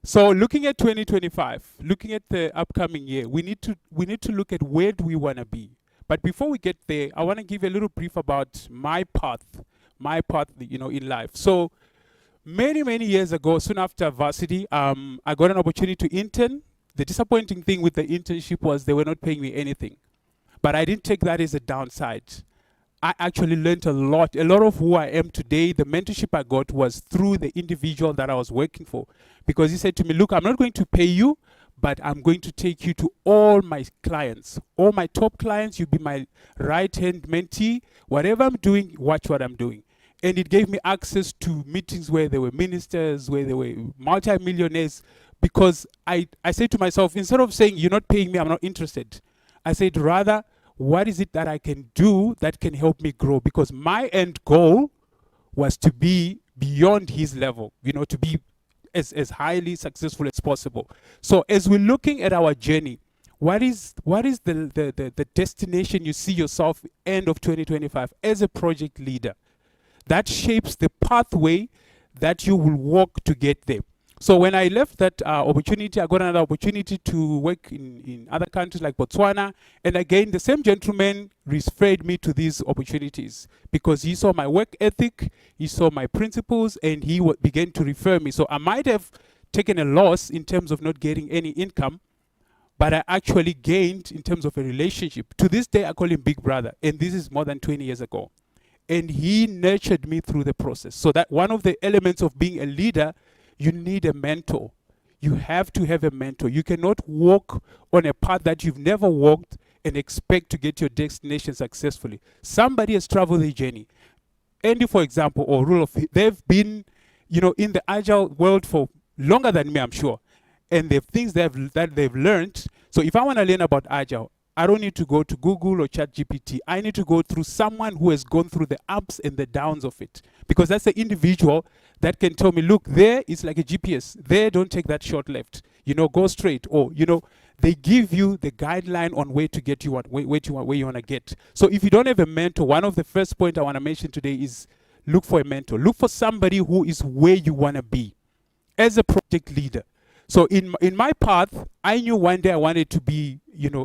So looking at 2025, looking at the upcoming year, we need to look at where do we want to be. But before we get there, I want to give you a little brief about my path, in life. So many years ago, soon after varsity, I got an opportunity to intern. The disappointing thing with the internship was they were not paying me anything, but I didn't take that as a downside. I actually learned a lot. A lot of who I am today, the mentorship I got was through the individual that I was working for. Because he said to me, look, I'm not going to pay you, but I'm going to take you to all my clients, all my top clients. You'll be my right-hand mentee. Whatever I'm doing, watch what I'm doing. And it gave me access to meetings where there were ministers, where there were multi-millionaires, because I said to myself, instead of saying, you're not paying me, I'm not interested, I said, rather, what is it that I can do that can help me grow? Because my end goal was to be beyond his level, to be as highly successful as possible. So as we're looking at our journey, what is the destination you see yourself end of 2025 as a project leader? That shapes the pathway that you will walk to get there. So when I left that opportunity, I got another opportunity to work in other countries like Botswana. And again, the same gentleman referred me to these opportunities because he saw my work ethic, he saw my principles, and he began to refer me. So I might have taken a loss in terms of not getting any income, but I actually gained in terms of a relationship. To this day, I call him Big Brother, and this is more than 20 years ago. And he nurtured me through the process. So that one of the elements of being a leader, you need a mentor. You have to have a mentor. You cannot walk on a path that you've never walked and expect to get your destination successfully. Somebody has traveled the journey. Andy, for example, or Rule of, they've been, in the agile world for longer than me, I'm sure. And the things that they've learned. So if I want to learn about agile, I don't need to go to Google or ChatGPT. I need to go through someone who has gone through the ups and the downs of it. Because that's the individual that can tell me, look, there is like a GPS. There, don't take that short left. Go straight. Or, they give you the guideline on where to get you where you want to get. So if you don't have a mentor, one of the first points I want to mention today is look for a mentor. Look for somebody who is where you want to be as a project leader. So in my path, I knew one day I wanted to be,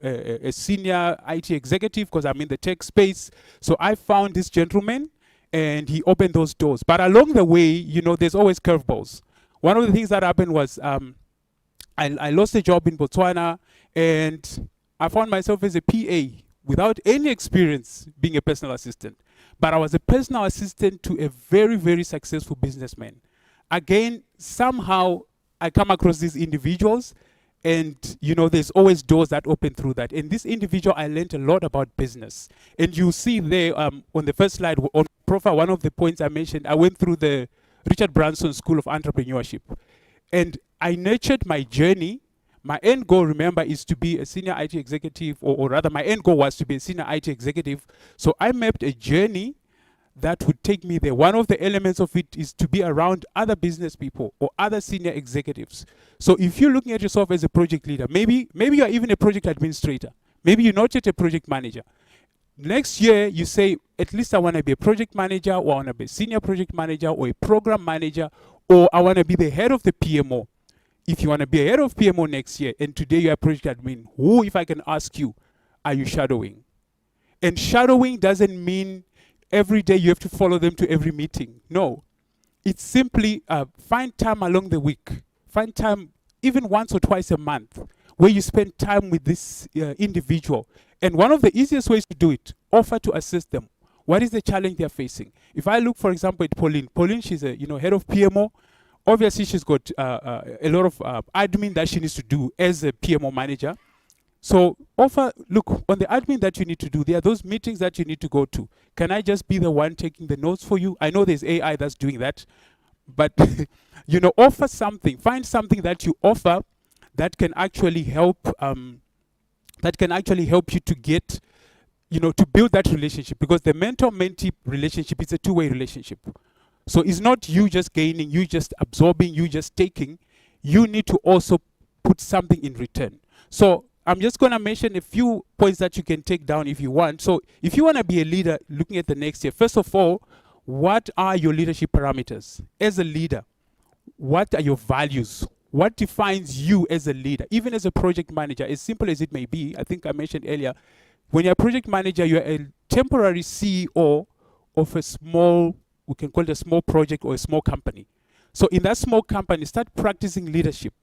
a senior IT executive because I'm in the tech space. So I found this gentleman and he opened those doors. But along the way, there's always curveballs. One of the things that happened was I lost a job in Botswana and I found myself as a PA without any experience being a personal assistant. But I was a personal assistant to a very, very successful businessman. Again, somehow I come across these individuals and, there's always doors that open through that. And this individual, I learned a lot about business. And you see there on the first slide, on profile, one of the points I mentioned, I went through the Richard Branson School of Entrepreneurship. And I nurtured my journey. My end goal, remember, is to be a senior IT executive, or rather my end goal was to be a senior IT executive. So I mapped a journey that would take me there. One of the elements of it is to be around other business people or other senior executives. So if you're looking at yourself as a project leader, maybe you're even a project administrator. Maybe you're not yet a project manager. Next year, you say, at least I want to be a project manager, or I want to be a senior project manager, or a program manager, or I want to be the head of the PMO. If you want to be a head of PMO next year, and today you're a project admin, who, if I can ask you, are you shadowing? And shadowing doesn't mean every day you have to follow them to every meeting. No. It's simply find time along the week. Find time even once or twice a month where you spend time with this individual. And one of the easiest ways to do it, offer to assist them. What is the challenge they're facing? If I look, for example, at Pauline. Pauline, she's a head of PMO. Obviously, she's got a lot of admin that she needs to do as a PMO manager. So look, on the admin that you need to do, there are those meetings that you need to go to. Can I just be the one taking the notes for you? I know there's AI that's doing that, but offer something. Find something that you offer that can actually help. That can actually help you to get, to build that relationship, because the mentor-mentee relationship is a two-way relationship. So it's not you just gaining, you just absorbing, you just taking. You need to also put something in return. So I'm just going to mention a few points that you can take down if you want. So if you want to be a leader looking at the next year, first of all, what are your leadership parameters? As a leader, what are your values? What defines you as a leader, even as a project manager, as simple as it may be? I think I mentioned earlier, when you're a project manager, you're a temporary CEO of a small, we can call it a small project or a small company. So in that small company, start practicing leadership.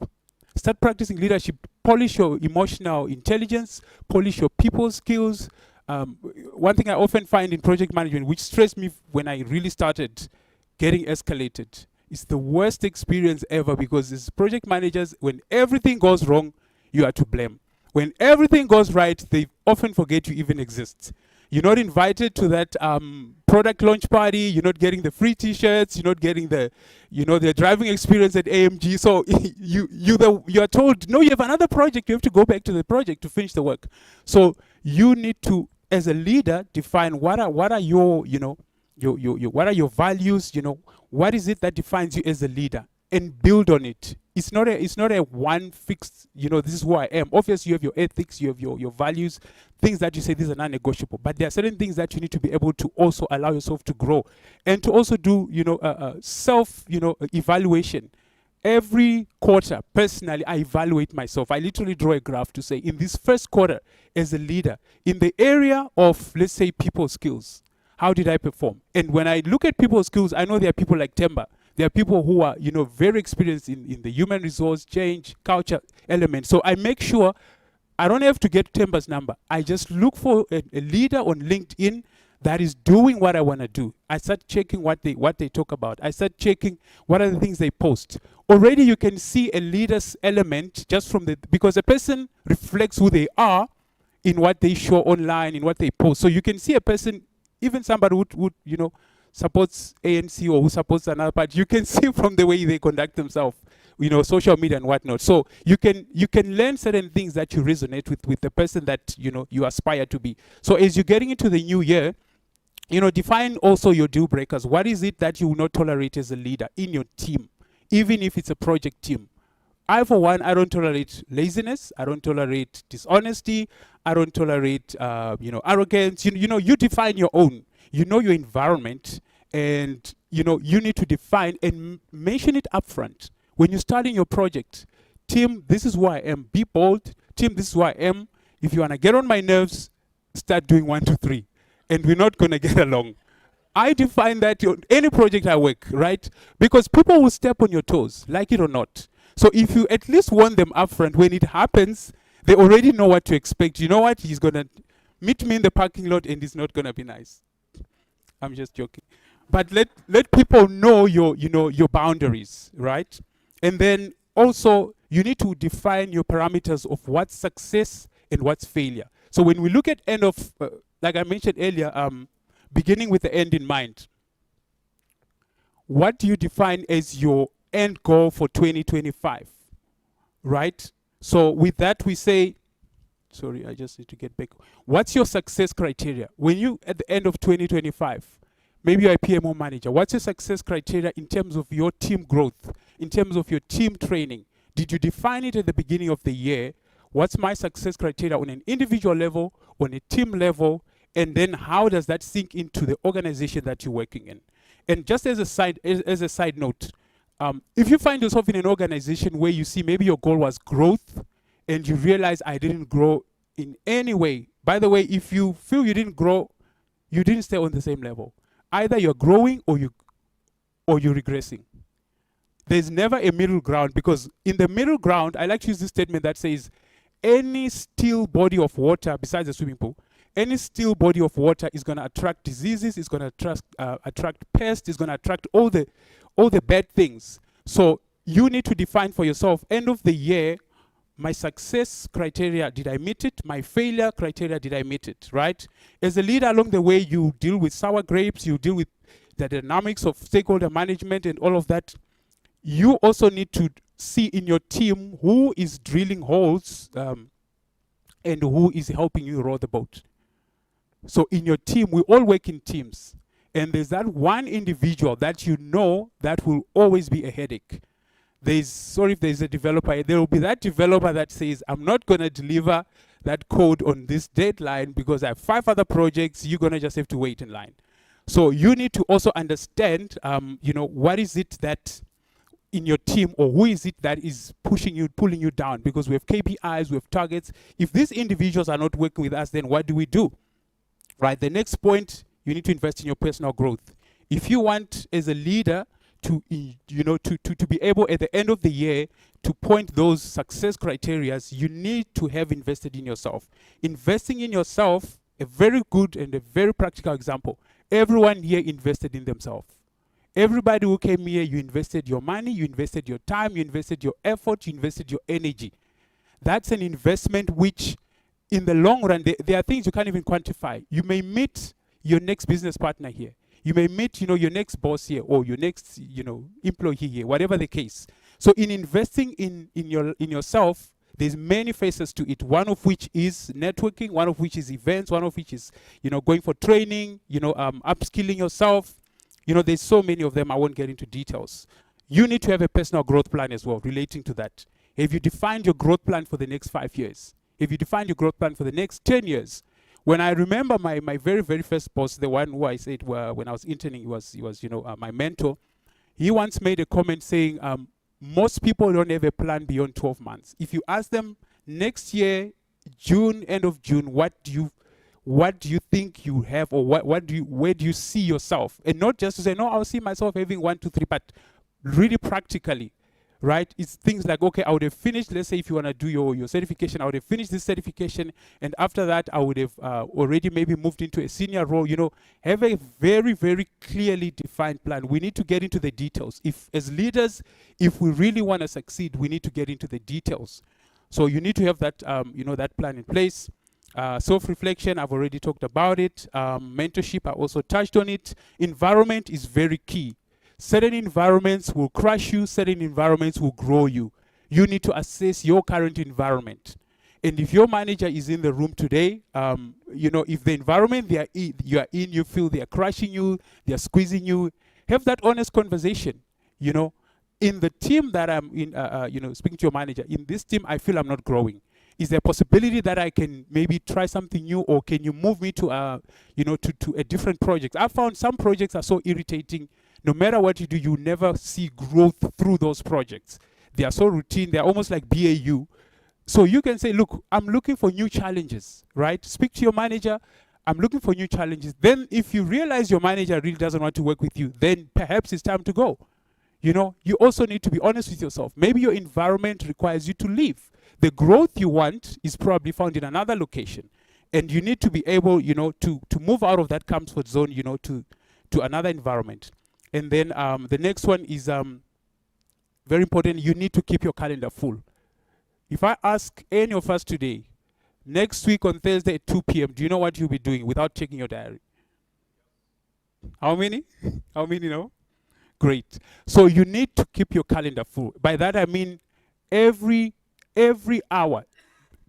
Start practicing leadership. Polish your emotional intelligence, polish your people skills. One thing I often find in project management, which stressed me when I really started getting escalated, it's the worst experience ever, because as project managers, when everything goes wrong, you are to blame. When everything goes right, they often forget you even exist. You're not invited to that product launch party. You're not getting the free T-shirts. You're not getting the, the driving experience at AMG. So you are told, no, you have another project. You have to go back to the project to finish the work. So you need to, as a leader, define what are your what are your values. What is it that defines you as a leader, and build on it. It's not a one fixed, this is who I am. Obviously, you have your ethics, you have your values, things that you say these are non-negotiable. But there are certain things that you need to be able to also allow yourself to grow, and to also do, self, evaluation. Every quarter, personally, I evaluate myself. I literally draw a graph to say, in this first quarter, as a leader, in the area of, let's say, people skills, how did I perform? And when I look at people skills, I know there are people like Temba. There are people who are, very experienced in the human resource, change, culture element. So I make sure I don't have to get Temba's number. I just look for a leader on LinkedIn that is doing what I want to do. I start checking what they talk about. I start checking what are the things they post. Already you can see a leader's element just from because a person reflects who they are in what they show online, in what they post. So you can see a person, even somebody would supports ANC or who supports another party, you can see from the way they conduct themselves, social media and whatnot. So you can learn certain things that you resonate with the person that you aspire to be. So as you're getting into the new year, define also your deal breakers. What is it that you will not tolerate as a leader in your team, even if it's a project team? I, for one, I don't tolerate laziness. I don't tolerate dishonesty. I don't tolerate, arrogance. You define your own. You know your environment, and you need to define and mention it upfront when you're starting your project. Team, this is who I am. Be bold. Team, this is who I am. If you want to get on my nerves, start doing 1, 2, 3, and we're not going to get along. I define that on any project I work, right? Because people will step on your toes, like it or not. So if you at least warn them upfront, when it happens, they already know what to expect. You know what? He's going to meet me in the parking lot, and it's not going to be nice. I'm just joking. But let people know your boundaries, right? And then also you need to define your parameters of what's success and what's failure. So when we look at end of, like I mentioned earlier, beginning with the end in mind, what do you define as your end goal for 2025, right? So with that we say, sorry, I just need to get back. What's your success criteria? When you, at the end of 2025, maybe you're a PMO manager, what's your success criteria in terms of your team growth, in terms of your team training? Did you define it at the beginning of the year? What's my success criteria on an individual level, on a team level, and then how does that sink into the organization that you're working in? And just as a side note, if you find yourself in an organization where you see maybe your goal was growth, and you realize I didn't grow in any way. By the way, if you feel you didn't grow, you didn't stay on the same level. Either you're growing or you're regressing. There's never a middle ground, because in the middle ground, I like to use this statement that says, any still body of water besides the swimming pool, any still body of water is going to attract diseases, it's going to attract pests, it's going to attract all the bad things. So you need to define for yourself, end of the year, my success criteria, did I meet it? My failure criteria, did I meet it, right? As a leader, along the way, you deal with sour grapes, you deal with the dynamics of stakeholder management and all of that. You also need to see in your team who is drilling holes and who is helping you row the boat. So in your team, we all work in teams. And there's that one individual that that will always be a headache. Sorry if there's a developer, there will be that developer that says, I'm not going to deliver that code on this deadline because I have 5 other projects, you're going to just have to wait in line. So you need to also understand, what is it that, in your team, or who is it that is pushing you, pulling you down? Because we have KPIs, we have targets. If these individuals are not working with us, then what do we do? Right? The next point, you need to invest in your personal growth. If you want, as a leader, to be able at the end of the year to point those success criteria, you need to have invested in yourself. Investing in yourself, a very good and a very practical example. Everyone here invested in themselves. Everybody who came here, you invested your money, you invested your time, you invested your effort, you invested your energy. That's an investment which, in the long run, there are things you can't even quantify. You may meet your next business partner here. You may meet, your next boss here, or your next, employee here, whatever the case. So in investing in yourself, there's many faces to it. One of which is networking, one of which is events, one of which is, going for training, upskilling yourself. There's so many of them. I won't get into details. You need to have a personal growth plan as well relating to that. Have you defined your growth plan for the next 5 years? Have you defined your growth plan for the next 10 years? When I remember my very, very first boss, the one who I said when I was interning, he was my mentor. He once made a comment saying, most people don't have a plan beyond 12 months. If you ask them next year, June, end of June, what do you think you have, or where do you see yourself? And not just to say, no, I'll see myself having 1, 2, 3, but really practically, right? It's things like, okay, I would have finished, let's say if you want to do your certification, I would have finished this certification, and after that, I would have already maybe moved into a senior role. Have a very, very clearly defined plan. We need to get into the details. As leaders, if we really want to succeed, we need to get into the details. So you need to have that, that plan in place. Self-reflection, I've already talked about it. Mentorship, I also touched on it. Environment is very key. Certain environments will crush you, certain environments will grow you. You need to assess your current environment. And if your manager is in the room today, if the environment you are in, you feel they are crushing you, they are squeezing you, have that honest conversation. In the team that I'm in, speaking to your manager, in this team, I feel I'm not growing. Is there a possibility that I can maybe try something new, or can you move me to a different project? I found some projects are so irritating. No matter what you do, you never see growth through those projects. They are so routine. They're almost like BAU. So you can say, look, I'm looking for new challenges, right? Speak to your manager. I'm looking for new challenges. Then if you realize your manager really doesn't want to work with you, then perhaps it's time to go. You also need to be honest with yourself. Maybe your environment requires you to leave. The growth you want is probably found in another location. And you need to be able, to move out of that comfort zone, to another environment. And then the next one is very important. You need to keep your calendar full. If I ask any of us today, next week on Thursday at 2 p.m., do you know what you'll be doing without checking your diary? How many? How many know? Great. So you need to keep your calendar full. By that I mean every hour.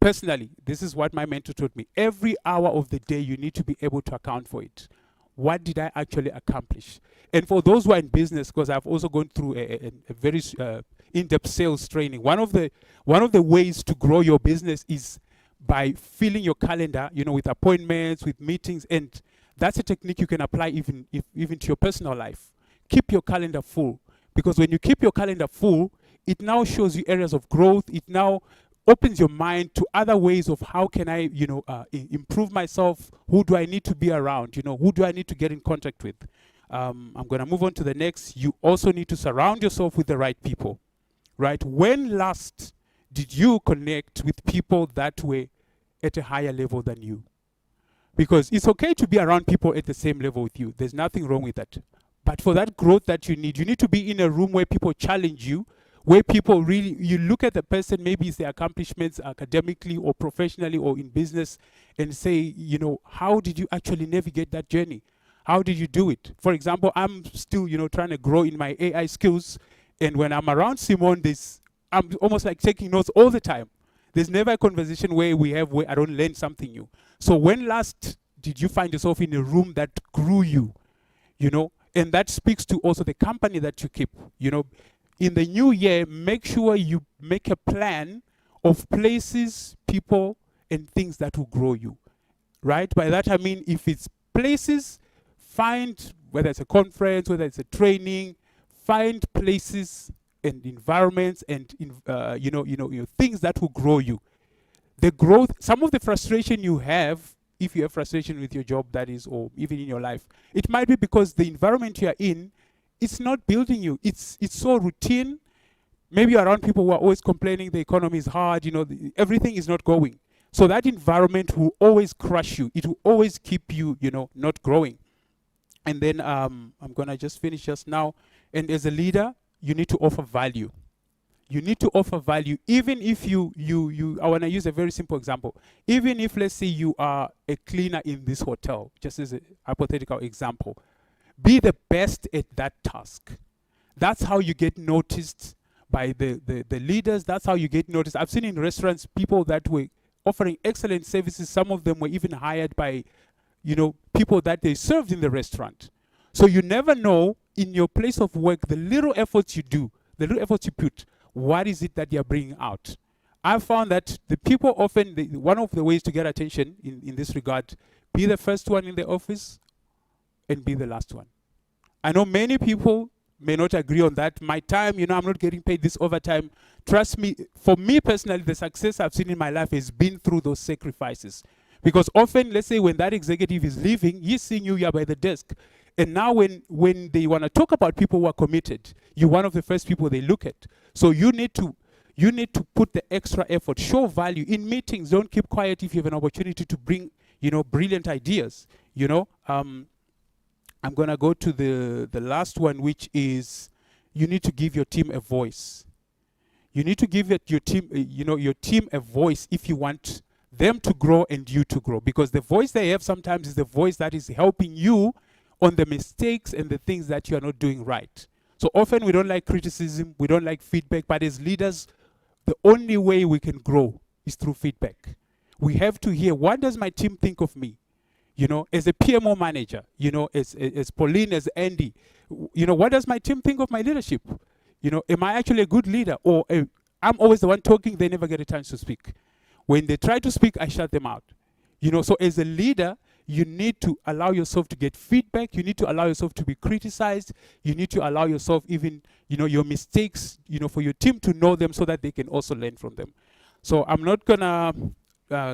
Personally, this is what my mentor told me. Every hour of the day, you need to be able to account for it. What did I actually accomplish? And for those who are in business, because I've also gone through a very in-depth sales training, one of the ways to grow your business is by filling your calendar, with appointments, with meetings, and that's a technique you can apply even to your personal life. Keep your calendar full, because when you keep your calendar full, it now shows you areas of growth. It now opens your mind to other ways of how can I, improve myself? Who do I need to be around? Who do I need to get in contact with? I'm going to move on to the next. You also need to surround yourself with the right people, right? When last did you connect with people that were at a higher level than you? Because it's okay to be around people at the same level with you. There's nothing wrong with that. But for that growth that you need to be in a room where people challenge you, where people really, you look at the person, maybe it's their accomplishments academically or professionally or in business, and say, how did you actually navigate that journey? How did you do it? For example, I'm still, trying to grow in my AI skills. And when I'm around Simone, I'm almost like taking notes all the time. There's never a conversation where I don't learn something new. So when last did you find yourself in a room that grew you, And that speaks to also the company that you keep, In the new year, make sure you make a plan of places, people, and things that will grow you, right? By that I mean, if it's places, find, whether it's a conference, whether it's a training, find places and environments and things that will grow you. The growth, some of the frustration you have, if you have frustration with your job, that is, or even in your life, it might be because the environment you are in, it's not building you. It's so routine. Maybe you're around people who are always complaining the economy is hard, everything is not going. So that environment will always crush you. It will always keep you, not growing. And then I'm gonna just finish just now. And as a leader, you need to offer value. You need to offer value, even if I want to use a very simple example. Even if, let's say, you are a cleaner in this hotel, just as a hypothetical example, be the best at that task. That's how you get noticed by the leaders. That's how you get noticed. I've seen in restaurants people that were offering excellent services. Some of them were even hired by, people that they served in the restaurant. So you never know in your place of work, the little efforts you do, the little efforts you put, what is it that you're bringing out? I've found that the people often, one of the ways to get attention in this regard, be the first one in the office and be the last one. I know many people may not agree on that. My time, I'm not getting paid this overtime. Trust me, for me personally, the success I've seen in my life has been through those sacrifices. Because often, let's say when that executive is leaving, he's seeing you are by the desk. And now when they want to talk about people who are committed, you're one of the first people they look at. So you need to put the extra effort, show value. In meetings, don't keep quiet if you have an opportunity to bring, brilliant ideas. I'm going to go to the last one, which is you need to give your team a voice. You need to give your team, your team a voice if you want them to grow and you to grow. Because the voice they have sometimes is the voice that is helping you on the mistakes and the things that you are not doing right. So often we don't like criticism, we don't like feedback, but as leaders, the only way we can grow is through feedback. We have to hear, what does my team think of me? As a PMO manager, as Pauline, as Andy, what does my team think of my leadership? Am I actually a good leader? Or I'm always the one talking, they never get a chance to speak. When they try to speak, I shut them out. So as a leader, you need to allow yourself to get feedback. You need to allow yourself to be criticized. You need to allow yourself even, your mistakes, for your team to know them so that they can also learn from them. So I'm not gonna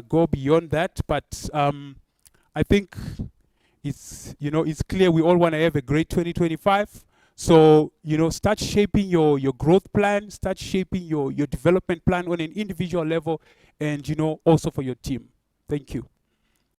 go beyond that, but I think it's clear we all want to have a great 2025. So, start shaping your growth plan, start shaping your development plan on an individual level, and, also for your team. Thank you.